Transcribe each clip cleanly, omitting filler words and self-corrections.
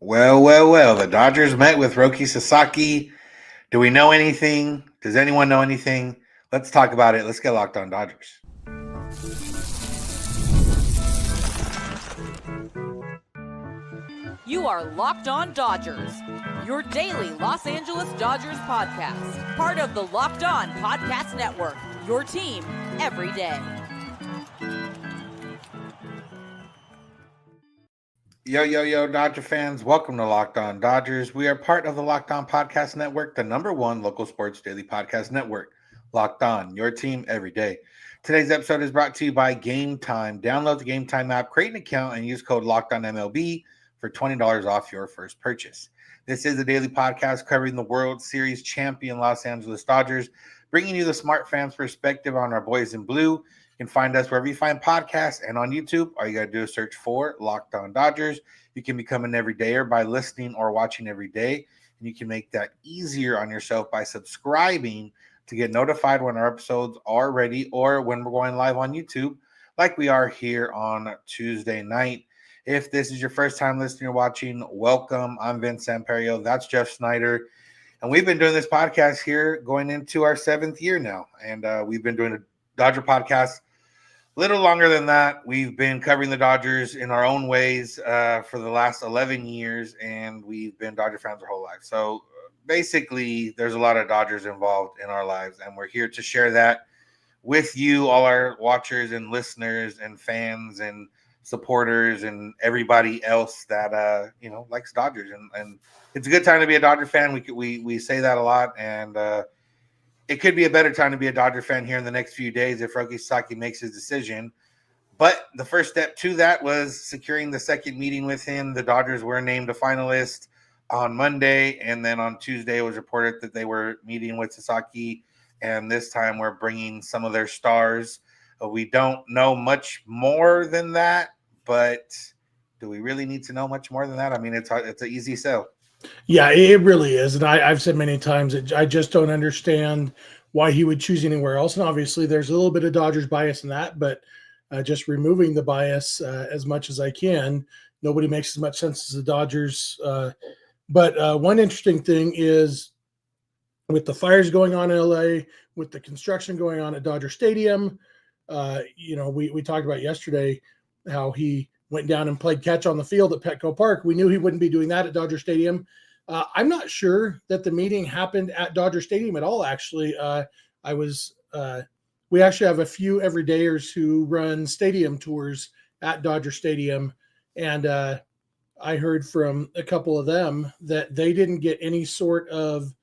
Well. The Dodgers met with Roki Sasaki. Do we know anything? Does anyone know anything? Let's talk about it. Let's get locked on Dodgers. You are Locked On Dodgers, your daily Los Angeles Dodgers podcast. Part of the Locked On Podcast Network, your team every day. Yo, Dodger fans. Welcome to Locked On Dodgers. We are part of the Locked On Podcast Network, the number one local sports daily podcast network. Locked On, your team every day. Today's episode is brought to you by Gametime. Download the Gametime app, create an account, and use code LOCKEDONMLB for $20 off your first purchase. This is a daily podcast covering the World Series champion Los Angeles Dodgers, bringing you the smart fans' perspective on our boys in blue. You can find us wherever you find podcasts and on YouTube. All you got to do is search for Locked On Dodgers. You can become an everydayer by listening or watching every day, and you can make that easier on yourself by subscribing to get notified when our episodes are ready or when we're going live on YouTube, like we are here on Tuesday night. If this is your first time listening or watching, welcome. I'm Vince Samperio. That's Jeff Snyder. And we've been doing this podcast here going into our 7th year now. And we've been doing a Dodger podcast a little longer than that. We've been covering the Dodgers in our own ways for the last 11 years, and we've been Dodger fans our whole life. So basically, there's a lot of Dodgers involved in our lives, and we're here to share that with you, all our watchers and listeners and fans and supporters and everybody else that likes Dodgers. And it's a good time to be a Dodger fan. We say that a lot, and it could be a better time to be a Dodger fan here in the next few days if Roki Sasaki makes his decision. But the first step to that was securing the second meeting with him. The Dodgers were named a finalist on Monday, and then on Tuesday it was reported that they were meeting with Sasaki, and this time we're bringing some of their stars. We don't know much more than that, but do we really need to know much more than that? I mean, it's an easy sell. Yeah, it really is. And I've said many times that I just don't understand why he would choose anywhere else. And obviously there's a little bit of Dodgers bias in that, but just removing the bias as much as I can. Nobody makes as much sense as the Dodgers. But one interesting thing is with the fires going on in LA, with the construction going on at Dodger Stadium, we talked about yesterday how he went down and played catch on the field at Petco Park. We knew he wouldn't be doing that at Dodger Stadium. I'm not sure that the meeting happened at Dodger Stadium at all, actually. We actually have a few everydayers who run stadium tours at Dodger Stadium, and I heard from a couple of them that they didn't get any sort of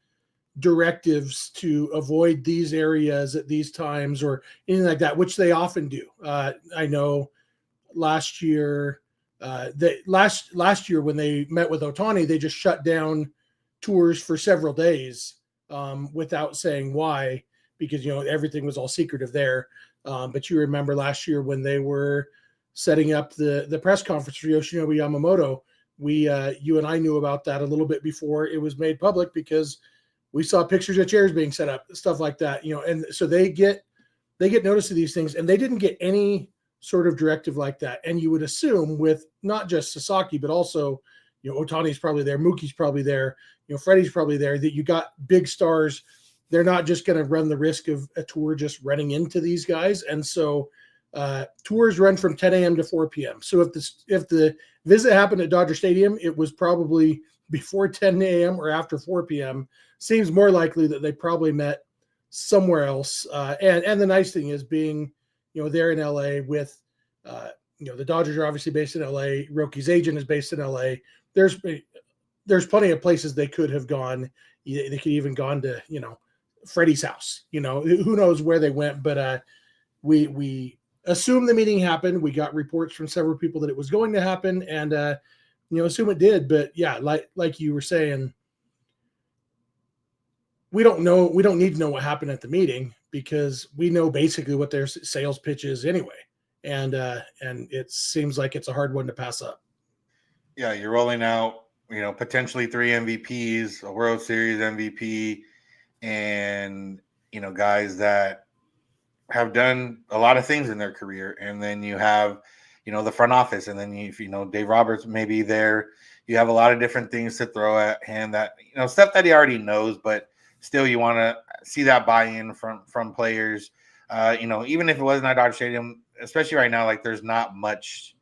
directives to avoid these areas at these times or anything like that, which they often do. I know last year last year when they met with Ohtani, they just shut down tours for several days without saying why, because everything was all secretive there. But you remember last year when they were setting up the press conference for Yoshinobu Yamamoto, you and I knew about that a little bit before it was made public because we saw pictures of chairs being set up, stuff like that, and so they get notice of these things, and they didn't get any sort of directive like that. And you would assume with not just Sasaki, but also, Ohtani's probably there, Mookie's probably there, Freddie's probably there, that you got big stars. They're not just going to run the risk of a tour just running into these guys. And so tours run from 10 a.m. to 4 p.m. So if the visit happened at Dodger Stadium, it was probably before 10 a.m. or after 4 p.m. Seems more likely that they probably met somewhere else. And the nice thing is being, they're in LA with, the Dodgers are obviously based in LA. Roki's agent is based in LA. There's plenty of places they could have gone. They could even gone to, Freddie's house, who knows where they went, but we assume the meeting happened. We got reports from several people that it was going to happen, and, assume it did. But yeah, like you were saying, we don't need to know what happened at the meeting because we know basically what their sales pitch is anyway. And it seems like it's a hard one to pass up. Yeah, you're rolling out, potentially 3 MVPs, a World Series MVP, and, guys that have done a lot of things in their career. And then you have, the front office, and then if Dave Roberts may be there, You have a lot of different things to throw at him that, stuff that he already knows, but still you want to see that buy-in from players. Even if it wasn't at Dodger Stadium, especially right now, like there's not much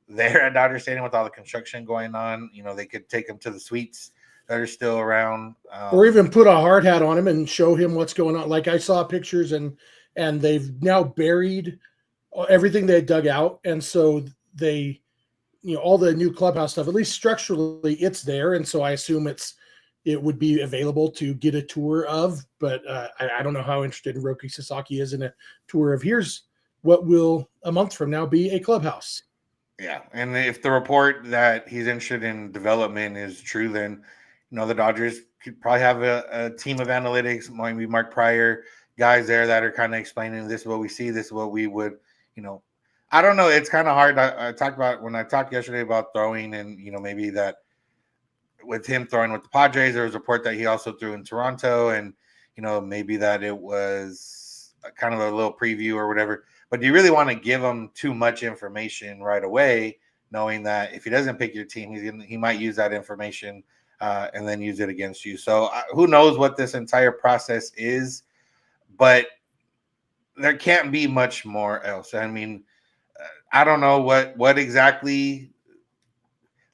there at Dodger Stadium with all the construction going on. They could take him to the suites that are still around, or even put a hard hat on him and show him what's going on. Like I saw pictures and they've now buried everything they dug out, and so they, all the new clubhouse stuff, at least structurally, it's there, and so I assume it would be available to get a tour of. But I don't know how interested Roki Sasaki is in a tour of here's what will a month from now be a clubhouse. Yeah, and if the report that he's interested in development is true, then the Dodgers could probably have a team of analytics, maybe Mark Pryor guys there that are kind of explaining this is what we see, this is what we would, I don't know. It's kind of hard. I talked about when I talked yesterday about throwing, and maybe that with him throwing with the Padres, there was a report that he also threw in Toronto, and maybe that it was kind of a little preview or whatever. But do you really want to give him too much information right away, knowing that if he doesn't pick your team, he might use that information and then use it against you? So who knows what this entire process is, but there can't be much more else. I mean, I don't know what exactly,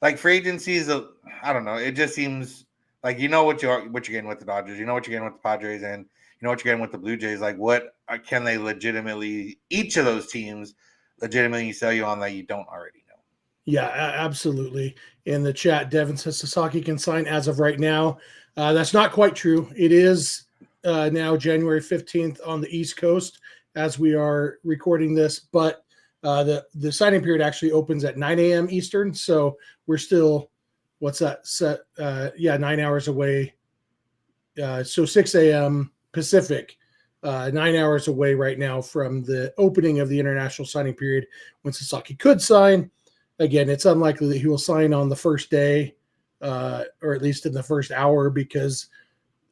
like free agencies. I don't know. It just seems like what you're getting with the Dodgers, what you're getting with the Padres, and what you're getting with the Blue Jays. Like, what can they legitimately? Each of those teams legitimately sell you on that you don't already know. Yeah, absolutely. In the chat, Devin says Sasaki can sign as of right now. That's not quite true. It is now January 15th on the East Coast as we are recording this, but the signing period actually opens at 9 a.m. Eastern. So we're still, what's that set? 9 hours away. So 6 a.m. Pacific, 9 hours away right now from the opening of the international signing period when Sasaki could sign. Again, it's unlikely that he will sign on the first day, or at least in the first hour, because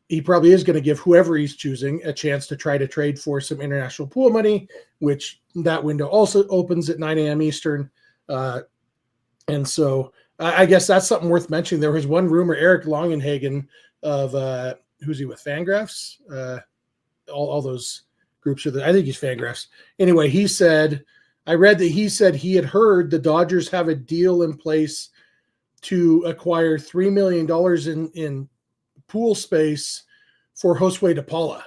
he probably is going to give whoever he's choosing a chance to try to trade for some international pool money, which that window also opens at 9 a.m. Eastern. And so I guess that's something worth mentioning. There was one rumor, Eric Longenhagen of who's he with, Fangraphs? All those groups are there. I think he's Fangraphs. Anyway, I read that he said he had heard the Dodgers have a deal in place to acquire $3 million in pool space for Josue DePaula.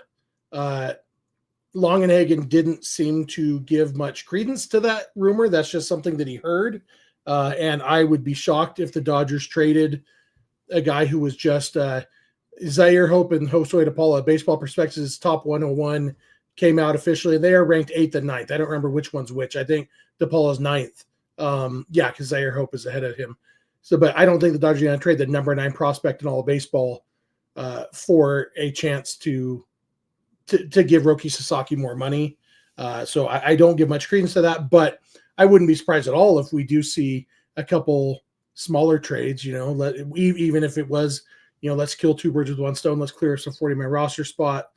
Longenhagen didn't seem to give much credence to that rumor. That's just something that he heard. And I would be shocked if the Dodgers traded a guy who was just Zaire Hope and Josue DePaula. Baseball Prospectus top 101 came out officially. They are ranked 8th and 9th. I don't remember which one's which. I think DePaula's 9th. Because Zaire Hope is ahead of him. So, but I don't think the Dodgers are going to trade the number 9 prospect in all of baseball for a chance to give Roki Sasaki more money. So I don't give much credence to that, but I wouldn't be surprised at all if we do see a couple smaller trades, even if it was, let's kill two birds with one stone. Let's clear some 40-man roster spot,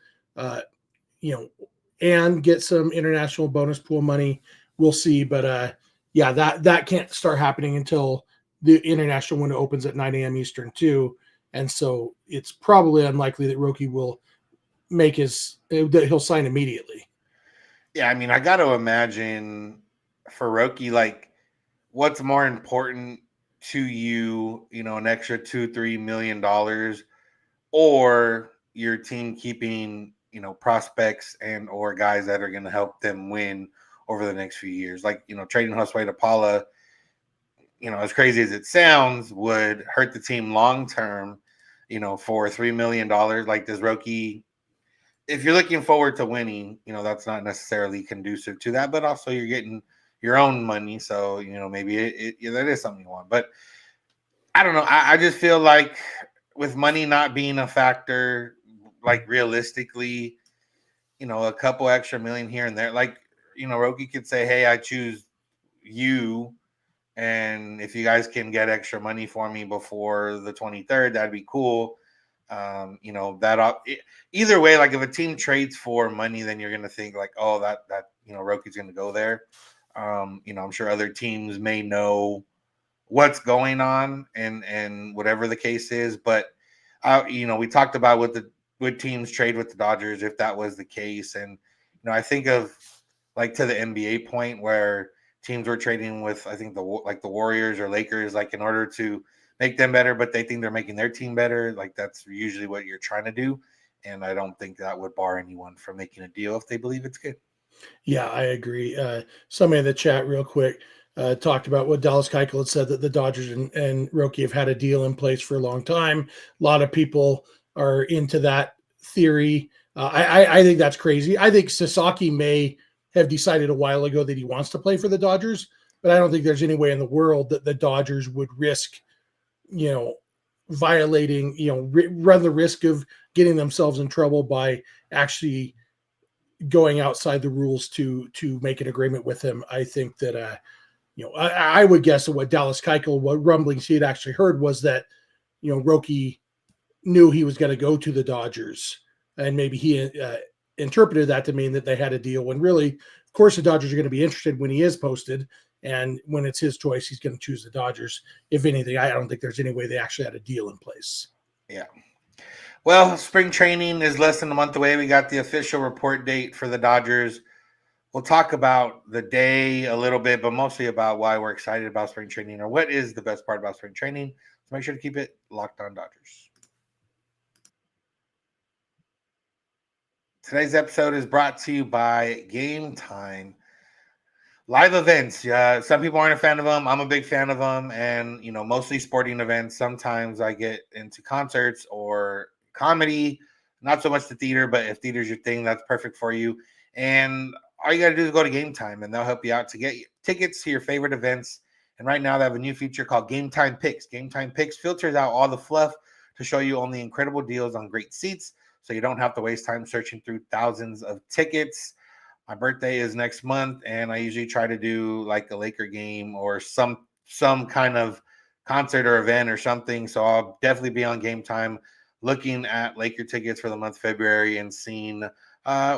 and get some international bonus pool money. We'll see. But that can't start happening until the international window opens at 9 a.m. Eastern too. And so it's probably unlikely that Roki will that he'll sign immediately. Yeah, I mean, I got to imagine for Roki, like, what's more important to you, an extra $2-3 million, or your team keeping, prospects and or guys that are going to help them win over the next few years. Like, trading Josue DePaula, as crazy as it sounds, would hurt the team long term, for $3 million. Like, does Roki, if you're looking forward to winning, that's not necessarily conducive to that, but also you're getting your own money. So, maybe that is something you want. But I don't know. I just feel like with money not being a factor, like realistically, a couple extra million here and there, like, Roki could say, hey, I choose you. And if you guys can get extra money for me before the 23rd, that'd be cool. Either way, like if a team trades for money, then you're going to think like, oh, that Roki's going to go there. I'm sure other teams may know what's going on and whatever the case is. But we talked about would teams trade with the Dodgers if that was the case, and I think of like to the NBA point where teams were trading with I think the Warriors or Lakers like in order to make them better, but they think they're making their team better. Like that's usually what you're trying to do, and I don't think that would bar anyone from making a deal if they believe it's good. Yeah, I agree. Somebody in the chat, real quick, talked about what Dallas Keuchel had said that the Dodgers and Roki have had a deal in place for a long time. A lot of people are into that theory. I think that's crazy. I think Sasaki may have decided a while ago that he wants to play for the Dodgers, but I don't think there's any way in the world that the Dodgers would risk, violating, run the risk of getting themselves in trouble by actually going outside the rules to make an agreement with him. I think that I would guess that what Dallas Keuchel, what rumblings he had actually heard was that Roki knew he was going to go to the Dodgers, and maybe he interpreted that to mean that they had a deal. When really, of course, the Dodgers are going to be interested when he is posted, and when it's his choice, he's going to choose the Dodgers. If anything, I don't think there's any way they actually had a deal in place. Yeah. Well, spring training is less than a month away. We got the official report date for the Dodgers. We'll talk about the day a little bit, but mostly about why we're excited about spring training or what is the best part about spring training. So make sure to keep it locked on Dodgers. Today's episode is brought to you by Gametime. Live events. Some people aren't a fan of them. I'm a big fan of them, and mostly sporting events. Sometimes I get into concerts or comedy, not so much the theater, but if theater's your thing, that's perfect for you. And all you got to do is go to Gametime, and they'll help you out to get tickets to your favorite events. And right now, they have a new feature called Gametime Picks. Gametime Picks filters out all the fluff to show you only incredible deals on great seats, so you don't have to waste time searching through thousands of tickets. My birthday is next month, and I usually try to do like a Laker game or some kind of concert or event or something. So I'll definitely be on Gametime looking at Laker tickets for the month of February and seeing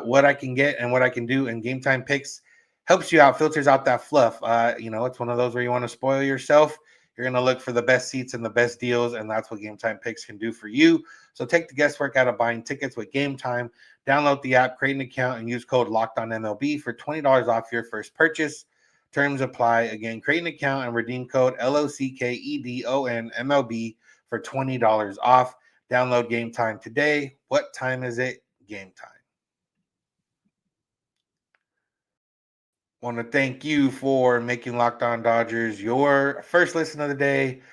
what I can get and what I can do. And Gametime Picks helps you out, filters out that fluff. It's one of those where you want to spoil yourself. You're going to look for the best seats and the best deals, and that's what Gametime Picks can do for you. So take the guesswork out of buying tickets with Gametime. Download the app, create an account, and use code LOCKEDONMLB for $20 off your first purchase. Terms apply. Again, create an account and redeem code LOCKEDONMLB for $20 off. Download Gametime today. What time is it? Gametime. Want to thank you for making Locked On Dodgers your first listen of the day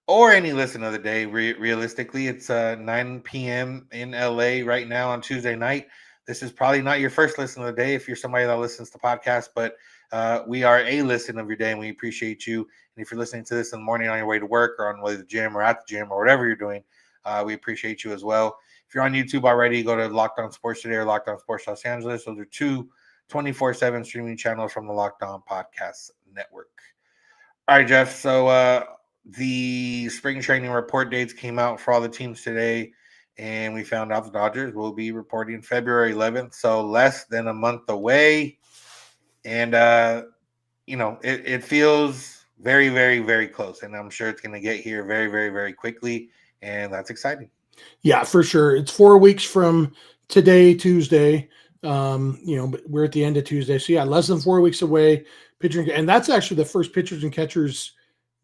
or any listen of the day. Realistically, it's 9 p.m. in LA right now on Tuesday night. This is probably not your first listen of the day if you're somebody that listens to podcasts, but we are a listen of your day, and we appreciate you. And if you're listening to this in the morning on your way to work or on the way to the gym or at the gym or whatever you're doing, we appreciate you as well. If you're on YouTube already, go to Locked On Sports Today or Locked On Sports Los Angeles. Those are two 24/7 streaming channels from the Locked On Podcast Network. All right, Jeff. So the spring training report dates came out for all the teams today, and we found out the Dodgers will be reporting February 11th, so less than a month away. And, it feels very, very, very close, and I'm sure it's going to get here very, very, very quickly, and that's exciting. Yeah, for sure. It's 4 weeks from today, Tuesday. But we're at the end of Tuesday. So yeah, less than 4 weeks away. And that's actually the first pitchers and catchers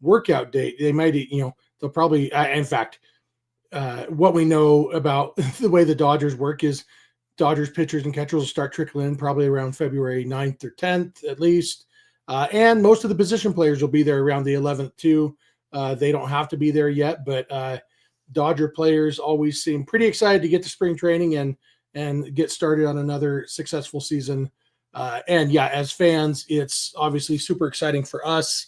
workout date. They might, they'll probably, in fact, what we know about the way the Dodgers work is Dodgers pitchers and catchers will start trickling in probably around February 9th or 10th at least. And most of the position players will be there around the 11th too. They don't have to be there yet, but Dodger players always seem pretty excited to get to spring training and get started on another successful season. And yeah, as fans, it's obviously super exciting for us.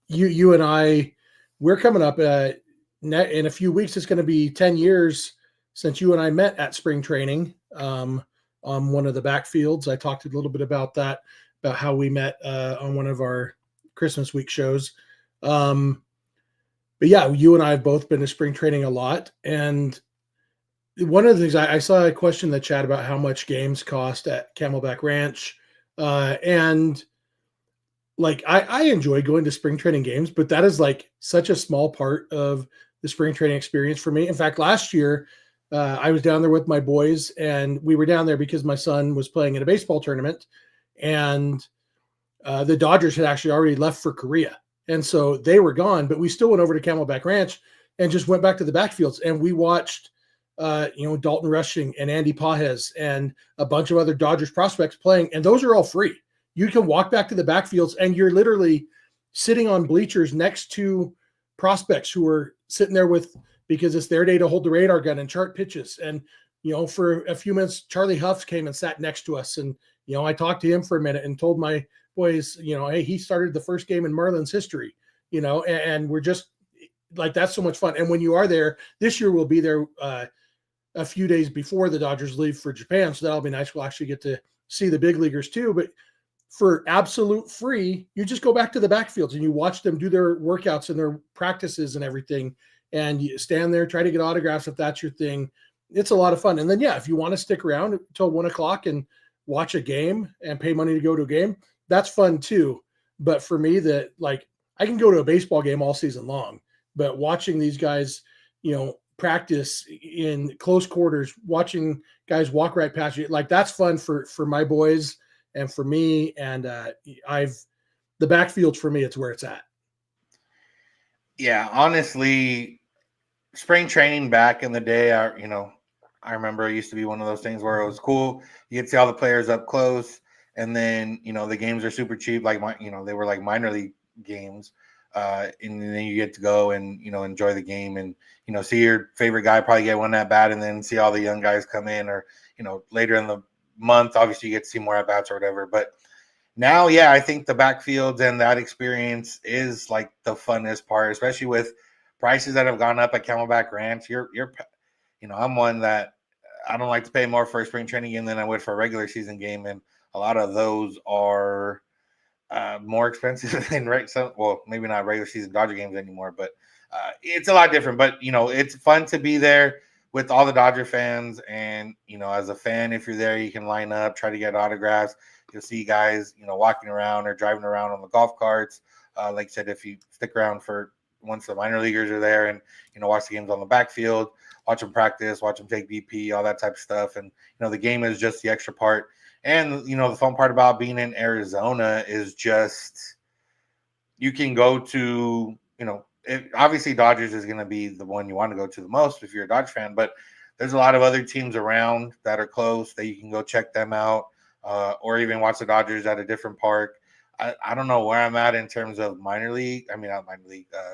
You and I, we're coming up in a few weeks. It's going to be 10 years since you and I met at spring training on one of the backfields. I talked a little bit about that, about how we met on one of our Christmas week shows. But yeah, you and I have both been to spring training a lot. And one of the things I saw a question in the chat about how much games cost at Camelback Ranch. And like I enjoy going to spring training games, but that is like such a small part of the spring training experience for me. In fact, last year I was down there with my boys, and we were down there because my son was playing in a baseball tournament, and the Dodgers had actually already left for Korea, and so they were gone. But we still went over to Camelback Ranch and just went back to the backfields, and we watched Dalton Rushing and Andy Pajes and a bunch of other Dodgers prospects playing, and those are all free. You can walk back to the backfields, and you're literally sitting on bleachers next to prospects who are sitting there because it's their day to hold the radar gun and chart pitches. And, for a few minutes, Charlie Huff came and sat next to us. And, I talked to him for a minute and told my boys, hey, he started the first game in Marlins history, and we're just like, that's so much fun. And when you are there, this year we'll be there a few days before the Dodgers leave for Japan. So that'll be nice. We'll actually get to see the big leaguers too. But for absolute free, you just go back to the backfields and you watch them do their workouts and their practices and everything. And you stand there, try to get autographs if that's your thing. It's a lot of fun. And then, if you want to stick around until 1:00 and watch a game and pay money to go to a game, that's fun too. But for me, I can go to a baseball game all season long, but watching these guys, practice in close quarters, watching guys walk right past you, like that's fun for my boys and for me. And the backfield for me, it's where it's at. Yeah, honestly, spring training back in the day, I remember it used to be one of those things where it was cool. You could see all the players up close, and then the games are super cheap, like they were like minor league games, and then you get to go and enjoy the game and see your favorite guy probably get one at bat, and then see all the young guys come in, or later in the month, obviously you get to see more at bats or whatever. But now, I think the backfields and that experience is like the funnest part, especially with prices that have gone up at Camelback Ranch. I'm one that I don't like to pay more for a spring training game than I would for a regular season game, and a lot of those are more expensive than maybe not regular season Dodger games anymore, but it's a lot different. But it's fun to be there with all the Dodger fans, and as a fan, if you're there, you can line up, try to get autographs. You'll see guys walking around or driving around on the golf carts. Like I said, if you stick around for once the minor leaguers are there, and watch the games on the backfield, watch them practice, watch them take BP, all that type of stuff. And the game is just the extra part. And the fun part about being in Arizona is just you can go to obviously Dodgers is going to be the one you want to go to the most if you're a Dodgers fan, but there's a lot of other teams around that are close that you can go check them out, or even watch the Dodgers at a different park. I don't know where I'm at in terms of not minor league,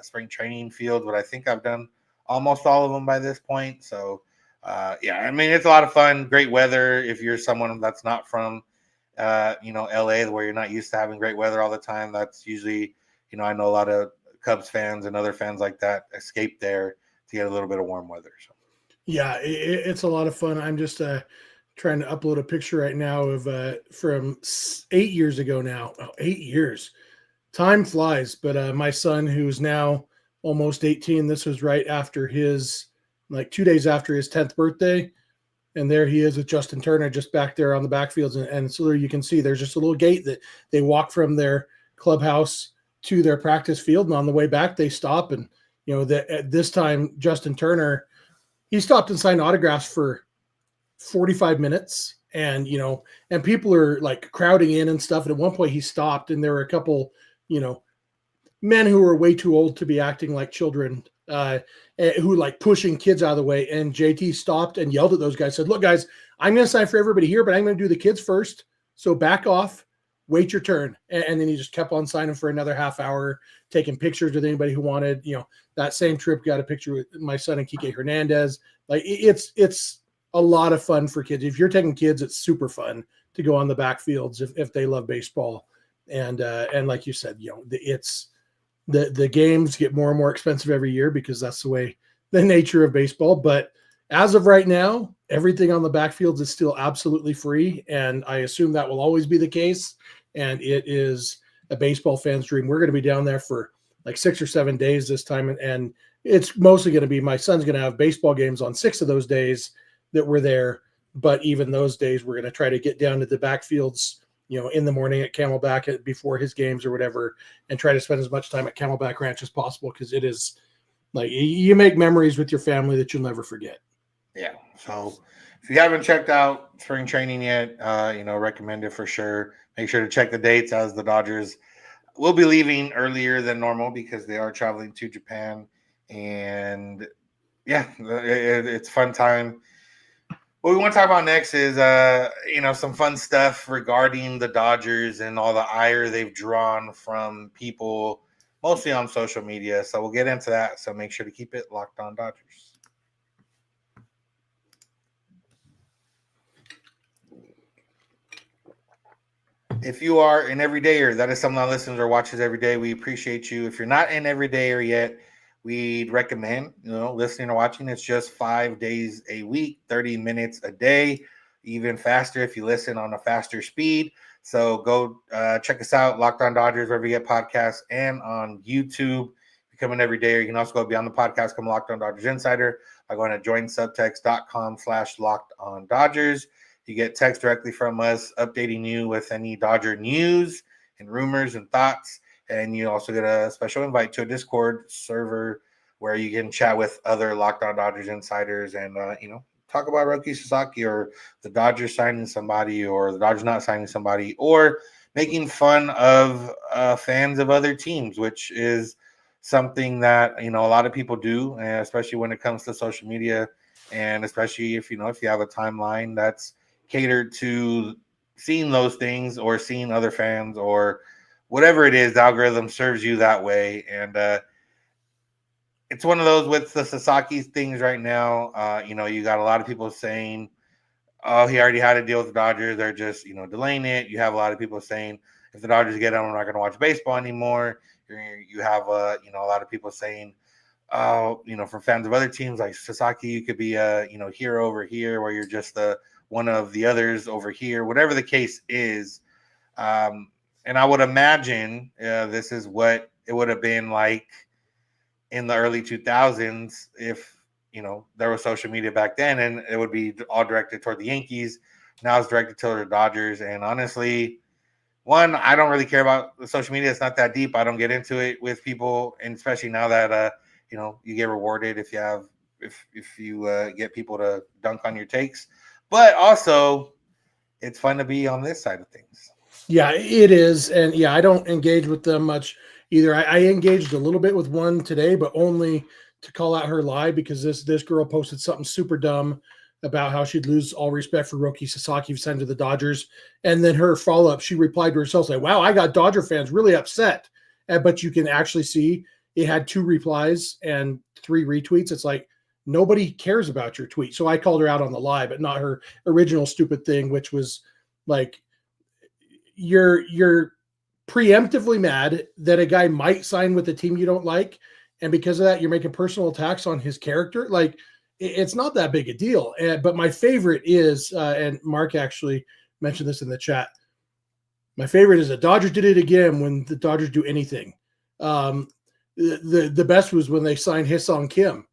spring training field, but I think I've done almost all of them by this point. So, it's a lot of fun, great weather. If you're someone that's not from, LA, where you're not used to having great weather all the time, that's usually, I know a lot of Cubs fans and other fans like that escape there to get a little bit of warm weather. So, yeah, it's a lot of fun. I'm just trying to upload a picture right now of from 8 years ago now. 8 years. Time flies, but my son, who's now almost 18, this was right after 2 days after his 10th birthday. And there he is with Justin Turner just back there on the backfields. And so there you can see there's just a little gate that they walk from their clubhouse to their practice field. And on the way back, they stop. And, at this time, Justin Turner, he stopped and signed autographs for 45 minutes. And, and people are like crowding in and stuff. And at one point he stopped, and there were a couple, men who were way too old to be acting like children, who like pushing kids out of the way. And JT stopped and yelled at those guys, said, "Look, guys, I'm going to sign for everybody here, but I'm going to do the kids first. So back off, wait your turn." And then he just kept on signing for another half hour, taking pictures with anybody who wanted. That same trip, got a picture with my son and Kike Hernandez. Like it's a lot of fun for kids. If you're taking kids, it's super fun to go on the backfields if they love baseball. And like you said, it's the games get more and more expensive every year because that's the nature of baseball. But as of right now, everything on the backfields is still absolutely free. And I assume that will always be the case. And it is a baseball fan's dream. We're going to be down there for like 6 or 7 days this time. And it's mostly going to be, my son's going to have baseball games on 6 of those days that we're there. But even those days, we're going to try to get down to the backfields in the morning at Camelback before his games or whatever, and try to spend as much time at Camelback Ranch as possible, because it is like you make memories with your family that you'll never forget. Yeah. So if you haven't checked out spring training yet, recommend it for sure. Make sure to check the dates, as the Dodgers will be leaving earlier than normal because they are traveling to Japan. And yeah, it's fun time. What we want to talk about next is, some fun stuff regarding the Dodgers and all the ire they've drawn from people, mostly on social media. So we'll get into that. So make sure to keep it locked on Dodgers. If you are an everydayer, that is someone that listens or watches every day, we appreciate you. If you're not an everydayer yet, we'd recommend, listening or watching. It's just 5 days a week, 30 minutes a day, even faster if you listen on a faster speed. So go check us out, Locked On Dodgers, wherever you get podcasts, and on YouTube. Become an everydayer. You can also go beyond the podcast, become Locked On Dodgers Insider by going to joinsubtext.com/Locked On Dodgers. You get text directly from us, updating you with any Dodger news and rumors and thoughts. And you also get a special invite to a Discord server where you can chat with other Locked On Dodgers insiders and, talk about Roki Sasaki, or the Dodgers signing somebody, or the Dodgers not signing somebody, or making fun of fans of other teams, which is something that, a lot of people do, and especially when it comes to social media. And especially if you have a timeline that's catered to seeing those things, or seeing other fans, or whatever it is, the algorithm serves you that way. And it's one of those with the Sasaki things right now. You got a lot of people saying, oh, he already had a deal with the Dodgers, they're just delaying it. You have a lot of people saying, if the Dodgers get him, I'm not going to watch baseball anymore. You have a lot of people saying, from fans of other teams like Sasaki, you could be a hero over here, where you're just one of the others over here, whatever the case is. And I would imagine this is what it would have been like in the early 2000s if there was social media back then, and it would be all directed toward the Yankees. Now it's directed toward the Dodgers. And honestly, one, I don't really care about the social media. It's not that deep. I don't get into it with people, and especially now that you get rewarded if you get people to dunk on your takes. But also, it's fun to be on this side of things. Yeah, it is. And yeah, I don't engage with them much either. I engaged a little bit with one today, but only to call out her lie, because this girl posted something super dumb about how she'd lose all respect for Roki Sasaki if sent to the Dodgers. And then her follow-up, she replied to herself, like, wow, I got Dodger fans really upset. But you can actually see it had 2 replies and 3 retweets. It's like, nobody cares about your tweet. So I called her out on the lie, but not her original stupid thing, which was like, you're preemptively mad that a guy might sign with a team you don't like, and because of that, you're making personal attacks on his character. Like, it's not that big a deal. But my favorite is, and Mark actually mentioned this in the chat, my favorite is the Dodgers did it again when the Dodgers do anything. The best was when they signed Hye-Sung Kim,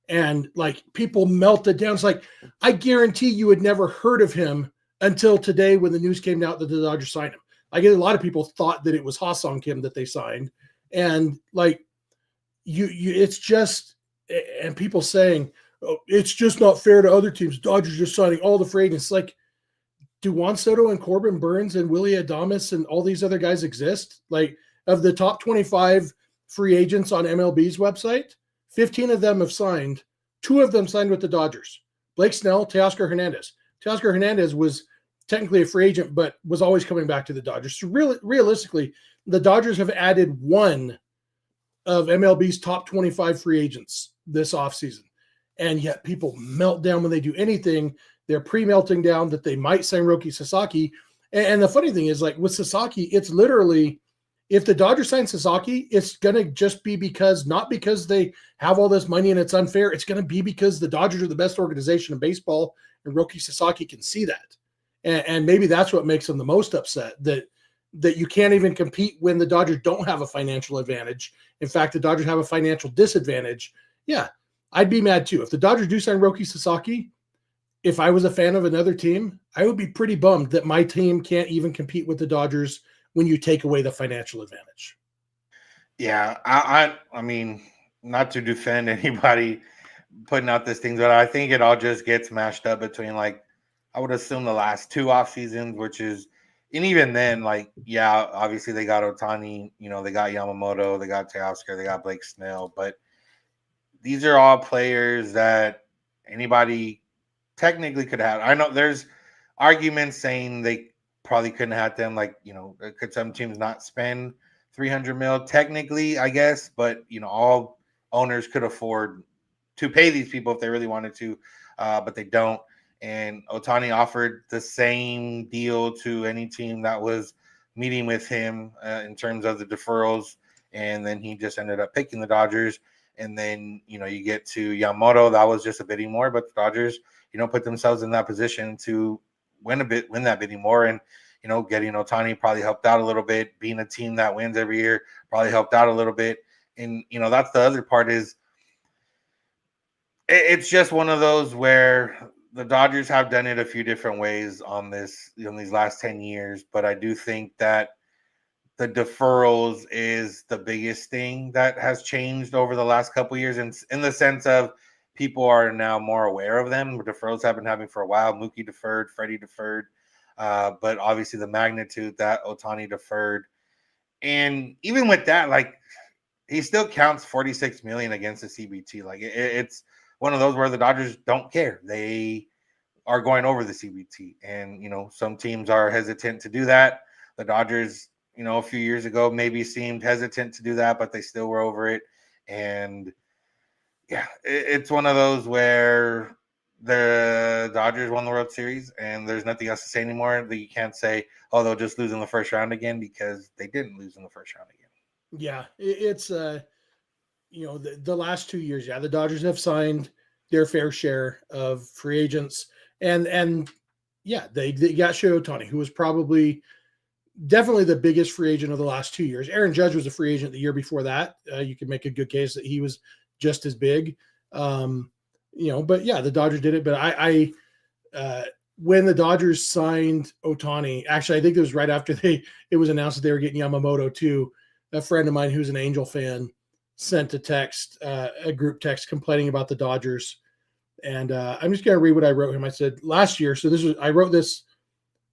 and like people melted down. It's like, I guarantee you had never heard of him until today when the news came out that the Dodgers signed him. I get a lot of people thought that it was Hye-Sung Kim that they signed, and like it's just, and people saying, oh, it's just not fair to other teams. Dodgers just signing all the free agents. Like, do Juan Soto and Corbin Burns and Willie Adames and all these other guys exist? Like, of the top 25 free agents on MLB's website, 15 of them have signed. 2 of them signed with the Dodgers. Blake Snell, Teoscar Hernandez. Teoscar Hernandez was technically a free agent, but was always coming back to the Dodgers. So realistically, the Dodgers have added 1 of MLB's top 25 free agents this offseason. And yet people melt down when they do anything. They're pre-melting down that they might sign Roki Sasaki. And the funny thing is, like with Sasaki, it's literally, if the Dodgers sign Sasaki, it's going to just be because, not because they have all this money and it's unfair. It's going to be because the Dodgers are the best organization in baseball, and Roki Sasaki can see that. And maybe that's what makes them the most upset, that you can't even compete when the Dodgers don't have a financial advantage. In fact, the Dodgers have a financial disadvantage. Yeah, I'd be mad too. If the Dodgers do sign Roki Sasaki, if I was a fan of another team, I would be pretty bummed that my team can't even compete with the Dodgers when you take away the financial advantage. Yeah, I mean, not to defend anybody putting out this thing, but I think it all just gets mashed up between like I would assume the last two off seasons, which is, and even then, like yeah, obviously they got Otani, they got Yamamoto, they got Teoscar, they got Blake Snell, but these are all players that anybody technically could have. I know there's arguments saying they probably couldn't have them. Like, could some teams not spend 300 mil technically, I guess, but all owners could afford to pay these people if they really wanted to, but they don't. And Otani offered the same deal to any team that was meeting with him in terms of the deferrals. And then he just ended up picking the Dodgers. And then, you get to Yamamoto, that was just a bidding more, but the Dodgers, put themselves in that position to win that bidding more. And, getting Otani probably helped out a little bit. Being a team that wins every year probably helped out a little bit. And, that's the other part is it's just one of those where the Dodgers have done it a few different ways on this, these last 10 years. But I do think that the deferrals is the biggest thing that has changed over the last couple of years, in the sense of people are now more aware of them. Deferrals have been happening for a while. Mookie deferred, Freddie deferred, but obviously the magnitude that Otani deferred, and even with that, like he still counts 46 million against the CBT. Like it's one of those where the Dodgers don't care. They are going over the CBT, and some teams are hesitant to do that. The Dodgers, a few years ago maybe seemed hesitant to do that, but they still were over it. And yeah, it's one of those where the Dodgers won the World Series and there's nothing else to say anymore. That you can't say, oh, they'll just lose in the first round again, because they didn't lose in the first round again. Yeah, it's the last 2 years, the Dodgers have signed their fair share of free agents, and yeah, they got Shohei Ohtani, who was definitely the biggest free agent of the last 2 years. Aaron Judge was a free agent the year before that. You could make a good case that he was just as big. But yeah, the Dodgers did it. But I when the Dodgers signed Ohtani, actually, I think it was right after it was announced that they were getting Yamamoto too. A friend of mine who's an Angel fan sent a group text complaining about the Dodgers. And I'm just going to read what I wrote him. I said last year. So I wrote this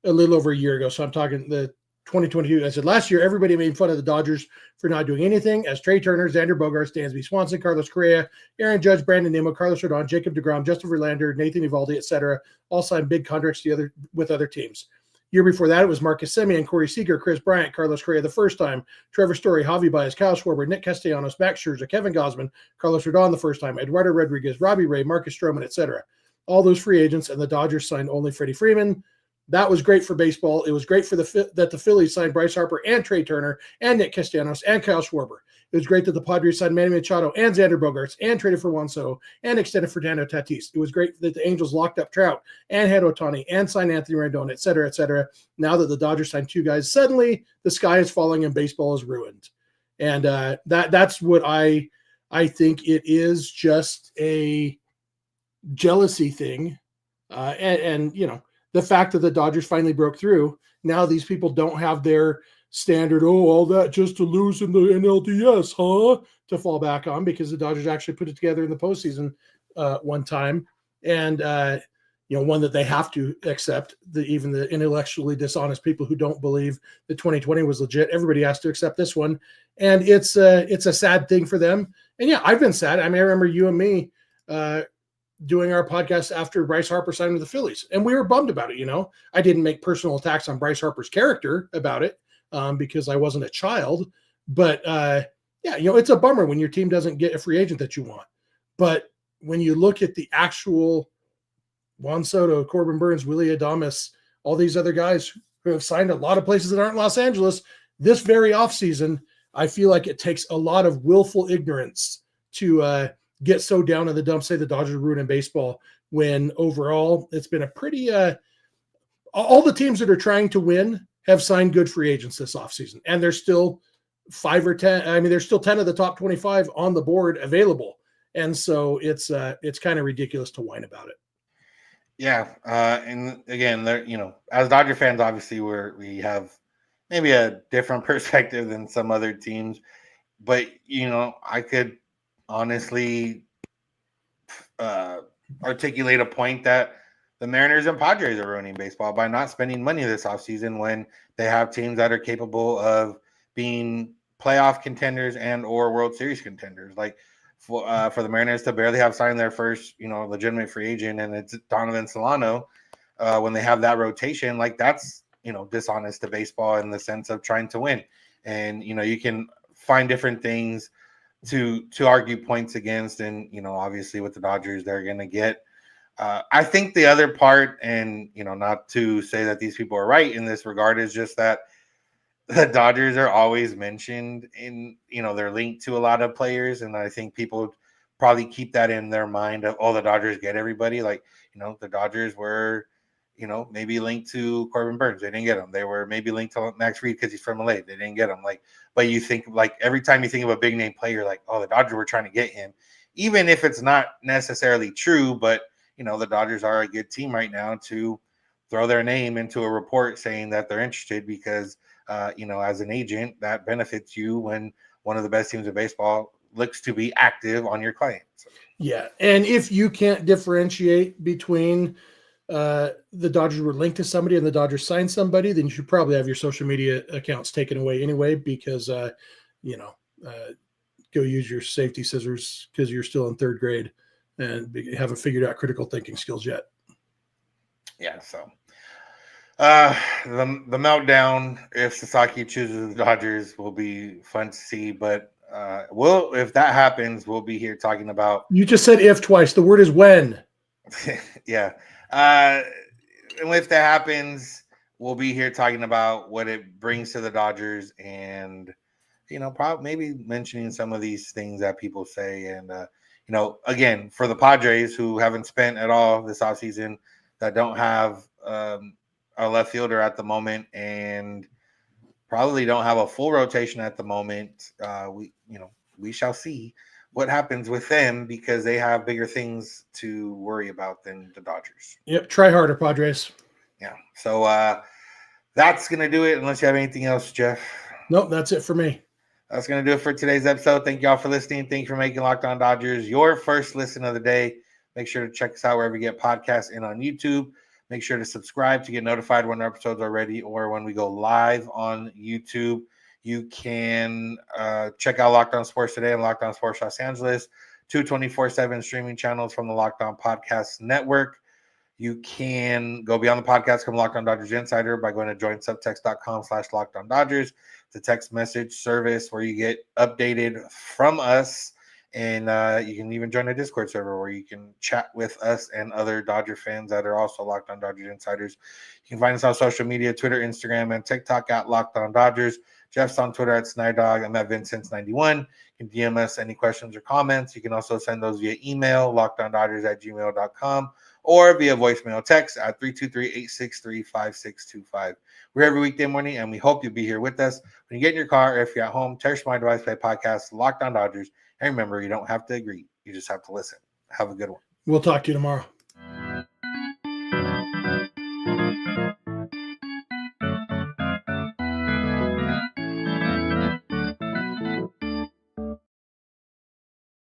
a little over a year ago. So I'm talking the 2022. I said last year, everybody made fun of the Dodgers for not doing anything as Trey Turner, Xander Bogaerts, Dansby Swanson, Carlos Correa, Aaron Judge, Brandon Nimmo, Carlos Rodon, Jacob deGrom, Justin Verlander, Nathan Eovaldi, etc. all signed big contracts with other teams. Year before that, it was Marcus Semien, Corey Seager, Chris Bryant, Carlos Correa the first time, Trevor Story, Javi Baez, Kyle Schwarber, Nick Castellanos, Max Scherzer, Kevin Gausman, Carlos Rodon the first time, Eduardo Rodriguez, Robbie Ray, Marcus Stroman, etc. All those free agents, and the Dodgers signed only Freddie Freeman. That was great for baseball. It was great for that the Phillies signed Bryce Harper and Trey Turner and Nick Castellanos and Kyle Schwarber. It was great that the Padres signed Manny Machado and Xander Bogaerts and traded for Juan Soto and extended Fernando Tatis. It was great that the Angels locked up Trout and had Ohtani and signed Anthony Rendon, et cetera, et cetera. Now that the Dodgers signed two guys, suddenly the sky is falling and baseball is ruined. And that's what I think it is, just a jealousy thing. And the fact that the Dodgers finally broke through, now these people don't have their standard, all that just to lose in the NLDS, to fall back on, because the Dodgers actually put it together in the postseason one time. And, one that they have to accept, even the intellectually dishonest people who don't believe that 2020 was legit. Everybody has to accept this one. And it's a sad thing for them. And yeah, I've been sad. I mean, I remember you and me doing our podcast after Bryce Harper signed with the Phillies, and we were bummed about it. I didn't make personal attacks on Bryce Harper's character about it because I wasn't a child, but it's a bummer when your team doesn't get a free agent that you want. But when you look at the actual Juan Soto, Corbin Burns, Willie Adames, all these other guys who have signed a lot of places that aren't Los Angeles this very offseason, I feel like it takes a lot of willful ignorance to get so down in the dumps, say the Dodgers are ruining baseball, when overall it's been a pretty all the teams that are trying to win have signed good free agents this offseason. And there's still 5 or 10. I mean, there's still 10 of the top 25 on the board available. And so it's kind of ridiculous to whine about it. Yeah, and again, there, as Dodger fans, obviously we have maybe a different perspective than some other teams, but I could honestly uh, articulate a point that the Mariners and Padres are ruining baseball by not spending money this offseason when they have teams that are capable of being playoff contenders and or World Series contenders. Like for the Mariners to barely have signed their first, legitimate free agent, and it's Donovan Solano. When they have that rotation, like that's dishonest to baseball in the sense of trying to win. And you can find different things to argue points against, and obviously with the Dodgers they're going to get I think the other part, and not to say that these people are right in this regard, is just that the Dodgers are always mentioned in they're linked to a lot of players, and I think people probably keep that in their mind of, oh, the Dodgers get everybody. Like the Dodgers were maybe linked to Corbin Burns. They didn't get him. They were maybe linked to Max Reed because he's from LA. They didn't get him. Like, but you think like every time you think of a big name player, like, oh, the Dodgers were trying to get him, even if it's not necessarily true. But the Dodgers are a good team right now to throw their name into a report saying that they're interested because as an agent, that benefits you when one of the best teams in baseball looks to be active on your client. So. Yeah, and if you can't differentiate between the Dodgers were linked to somebody and the Dodgers signed somebody, then you should probably have your social media accounts taken away anyway, because go use your safety scissors because you're still in third grade and haven't figured out critical thinking skills yet. Yeah, so the meltdown if Sasaki chooses the Dodgers will be fun to see, but if that happens, we'll be here talking about. You just said if twice. The word is when. Yeah. And if that happens, we'll be here talking about what it brings to the Dodgers and, probably maybe mentioning some of these things that people say. And, again, for the Padres who haven't spent at all this offseason, that don't have a left fielder at the moment and probably don't have a full rotation at the moment, we shall see what happens with them because they have bigger things to worry about than the Dodgers. Yep. Try harder, Padres. Yeah. So that's going to do it unless you have anything else, Jeff. Nope. That's it for me. That's going to do it for today's episode. Thank you all for listening. Thank you for making Locked On Dodgers your first listen of the day. Make sure to check us out wherever you get podcasts and on YouTube. Make sure to subscribe to get notified when our episodes are ready or when we go live on YouTube. You can check out Locked On Sports Today and Locked On Sports Los Angeles, 2 24/7 streaming channels from the Locked On Podcast Network. You can go beyond the podcast, become Locked On Dodgers Insider by going to joinsubtext.com/Locked On Dodgers. It's a text message service where you get updated from us. And you can even join a Discord server where you can chat with us and other Dodger fans that are also Locked On Dodgers Insiders. You can find us on social media, Twitter, Instagram, and TikTok at Locked On Dodgers. Jeff's on Twitter at Snydog. I'm at Vincent91. You can DM us any questions or comments. You can also send those via email, lockedondodgers@gmail.com, or via voicemail text at 323-863-5625. We're every weekday morning, and we hope you'll be here with us. When you get in your car, or if you're at home, text my device, play podcast, Locked On Dodgers. And remember, you don't have to agree. You just have to listen. Have a good one. We'll talk to you tomorrow.